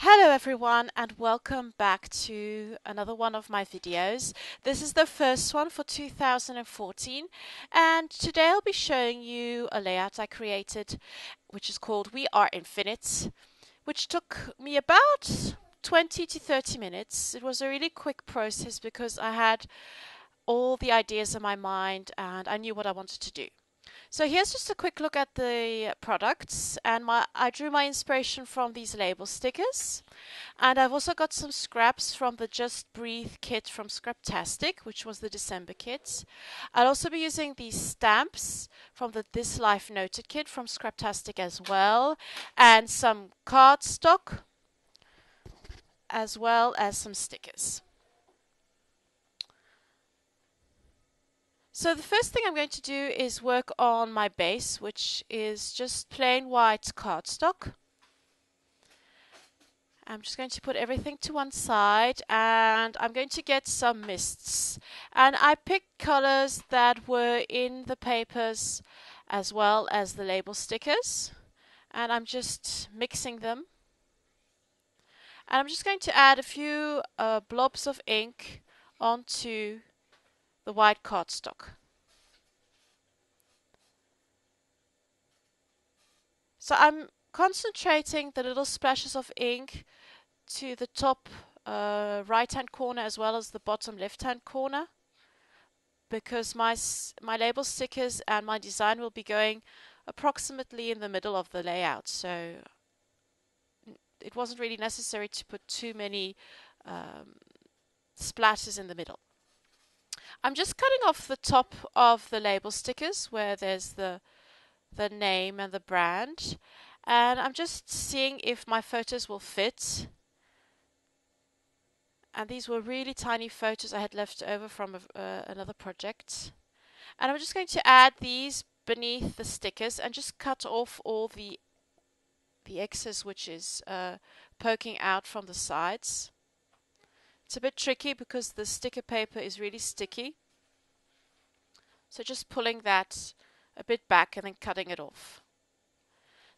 Hello everyone and welcome back to another one of my videos. This is the first one for 2014 and today I'll be showing you a layout I created which is called We Are Infinite, which took me about 20 to 30 minutes. It was a really quick process because I had all the ideas in my mind and I knew what I wanted to do. So here's just a quick look at the products, and I drew my inspiration from these label stickers, and I've also got some scraps from the Just Breathe kit from Scraptastic, which was the December kit. I'll also be using these stamps from the This Life Noted kit from Scraptastic as well, and some cardstock, as well as some stickers. So the first thing I'm going to do is work on my base, which is just plain white cardstock. I'm just going to put everything to one side and I'm going to get some mists. And I picked colors that were in the papers as well as the label stickers. And I'm just mixing them. And I'm just going to add a few blobs of ink onto the white cardstock. So I'm concentrating the little splashes of ink to the top right hand corner as well as the bottom left hand corner, because my label stickers and my design will be going approximately in the middle of the layout, so it wasn't really necessary to put too many splatters in the middle. I'm just cutting off the top of the label stickers where there's the name and the brand, and I'm just seeing if my photos will fit. And these were really tiny photos I had left over from another project. And I'm just going to add these beneath the stickers and just cut off all the excess which is poking out from the sides. It's a bit tricky because the sticker paper is really sticky. So just pulling that a bit back and then cutting it off.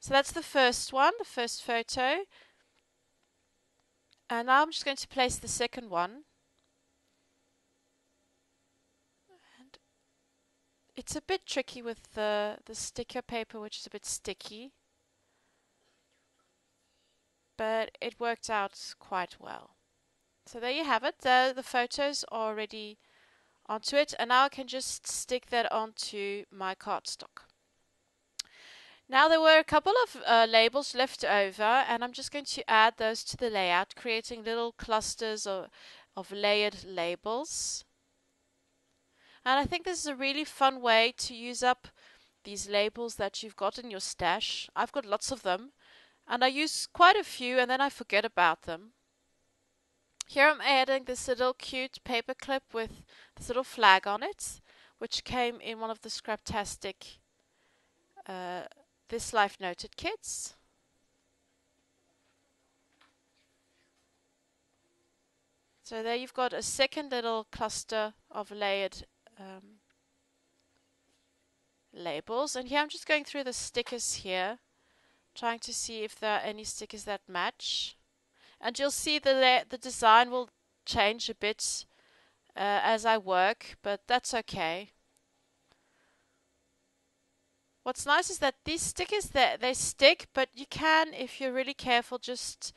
So that's the first one, the first photo. And now I'm just going to place the second one. And it's a bit tricky with the sticker paper, which is a bit sticky. But it worked out quite well. So there you have it. The photos are already onto it, and now I can just stick that onto my cardstock. Now there were a couple of labels left over, and I'm just going to add those to the layout, creating little clusters of layered labels. And I think this is a really fun way to use up these labels that you've got in your stash. I've got lots of them, and I use quite a few and then I forget about them. Here I'm adding this little cute paper clip with this little flag on it, which came in one of the Scraptastic This Life Noted kits. So there you've got a second little cluster of layered labels. And here I'm just going through the stickers here, trying to see if there are any stickers that match. And you'll see the design will change a bit as I work, but that's okay. What's nice is that these stickers, they stick, but you can, if you're really careful, just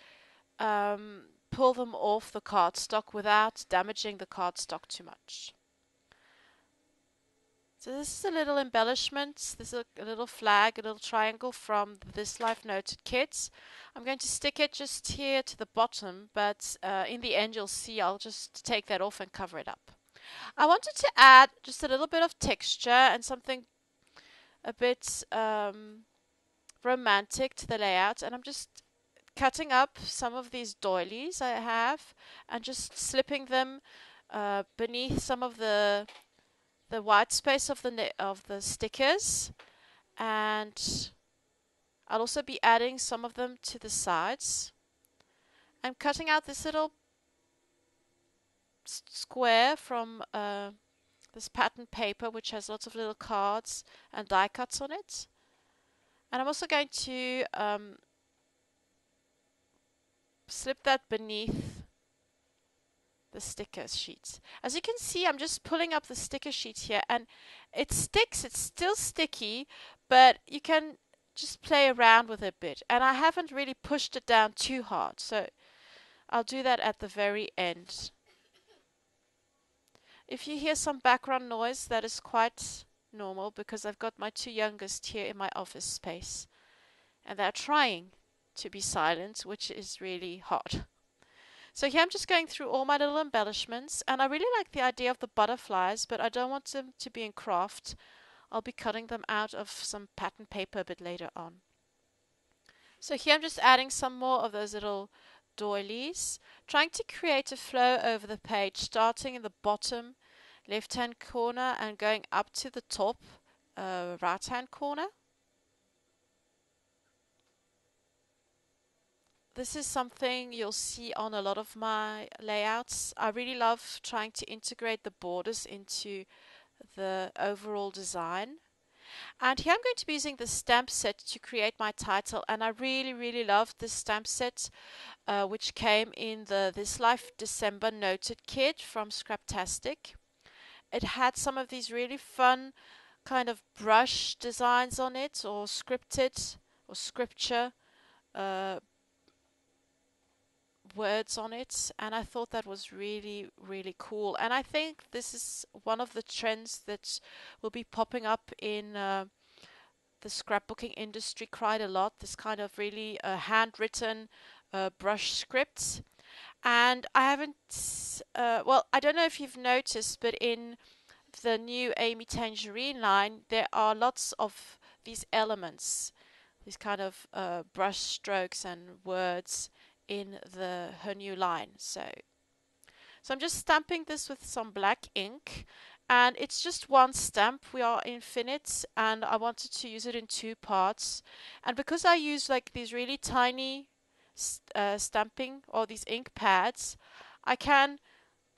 pull them off the cardstock without damaging the cardstock too much. So this is a little embellishment. This is a little flag, a little triangle from This Life Noted kits. I'm going to stick it just here to the bottom, but in the end you'll see I'll just take that off and cover it up. I wanted to add just a little bit of texture and something a bit romantic to the layout, and I'm just cutting up some of these doilies I have and just slipping them beneath some of the white space of the stickers, and I'll also be adding some of them to the sides. I'm cutting out this little square from this pattern paper, which has lots of little cards and die cuts on it. And I'm also going to slip that beneath the sticker sheet. As you can see, I'm just pulling up the sticker sheet here, and it sticks. It's still sticky, but you can just play around with it a bit. And I haven't really pushed it down too hard, so I'll do that at the very end. If you hear some background noise, that is quite normal because I've got my two youngest here in my office space, and they're trying to be silent, which is really hard. So here I'm just going through all my little embellishments, and I really like the idea of the butterflies, but I don't want them to be in craft. I'll be cutting them out of some pattern paper a bit later on. So here I'm just adding some more of those little doilies, trying to create a flow over the page, starting in the bottom left hand corner and going up to the top right hand corner. This is something you'll see on a lot of my layouts. I really love trying to integrate the borders into the overall design. And here I'm going to be using the stamp set to create my title, and I really love this stamp set, which came in the This Life December Noted kit from Scraptastic. It had some of these really fun kind of brush designs on it, or scripted or scripture words on it, and I thought that was really cool. And I think this is one of the trends that will be popping up in the scrapbooking industry quite a lot, this kind of really handwritten brush scripts. And I haven't well, I don't know if you've noticed, but in the new Amy Tangerine line there are lots of these elements, these kind of brush strokes and words in her new line. So I'm just stamping this with some black ink, and it's just one stamp. We are infinite, and I wanted to use it in two parts. And because I use like these really tiny stamping or these ink pads, I can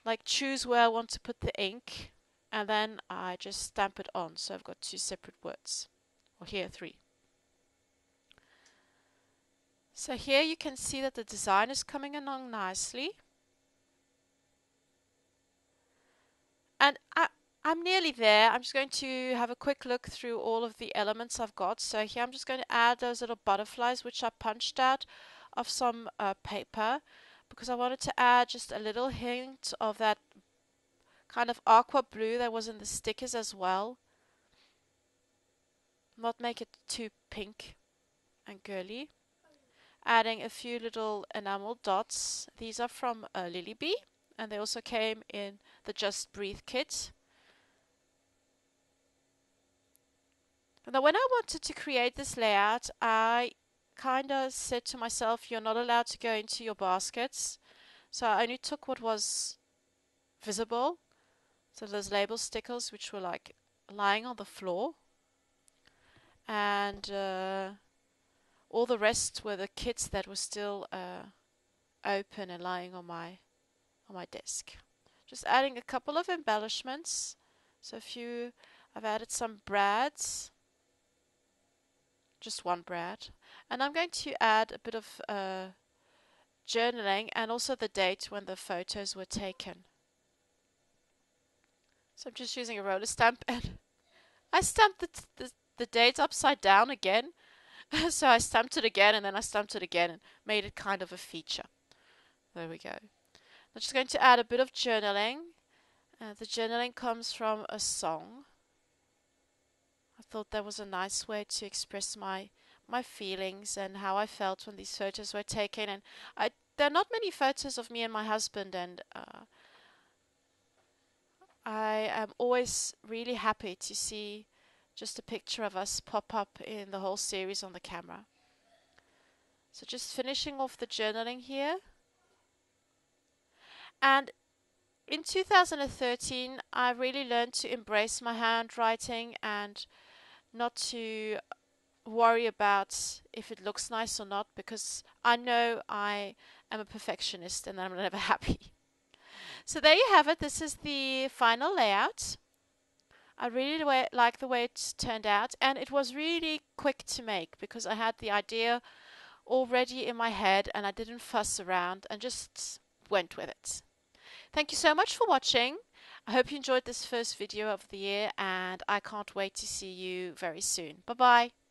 like choose where I want to put the ink, and then I just stamp it on. So I've got two separate words, or here three. So here you can see that the design is coming along nicely. And I'm nearly there. I'm just going to have a quick look through all of the elements I've got. So here I'm just going to add those little butterflies, which I punched out of some paper, because I wanted to add just a little hint of that kind of aqua blue that was in the stickers as well. Not make it too pink and girly. Adding a few little enamel dots. These are from Lilith Eeckels, and they also came in the Just Breathe kit. And then when I wanted to create this layout, I kind of said to myself, you're not allowed to go into your baskets. So I only took what was visible. So those label stickers, which were like lying on the floor. And all the rest were the kits that were still open and lying on my desk. Just adding a couple of embellishments. So I've added some brads, just one brad, and I'm going to add a bit of journaling and also the date when the photos were taken. So I'm just using a roller stamp, and I stamped the date upside down again. So I stamped it again, and then I stamped it again and made it kind of a feature. There we go. I'm just going to add a bit of journaling. The journaling comes from a song. I thought that was a nice way to express my feelings and how I felt when these photos were taken. And there are not many photos of me and my husband, and I am always really happy to see just a picture of us pop up in the whole series on the camera. So just finishing off the journaling here. And in 2013, I really learned to embrace my handwriting and not to worry about if it looks nice or not, because I know I am a perfectionist and I'm never happy. So there you have it. This is the final layout. I really like the way it's turned out, and it was really quick to make because I had the idea already in my head, and I didn't fuss around and just went with it. Thank you so much for watching. I hope you enjoyed this first video of the year, and I can't wait to see you very soon. Bye bye.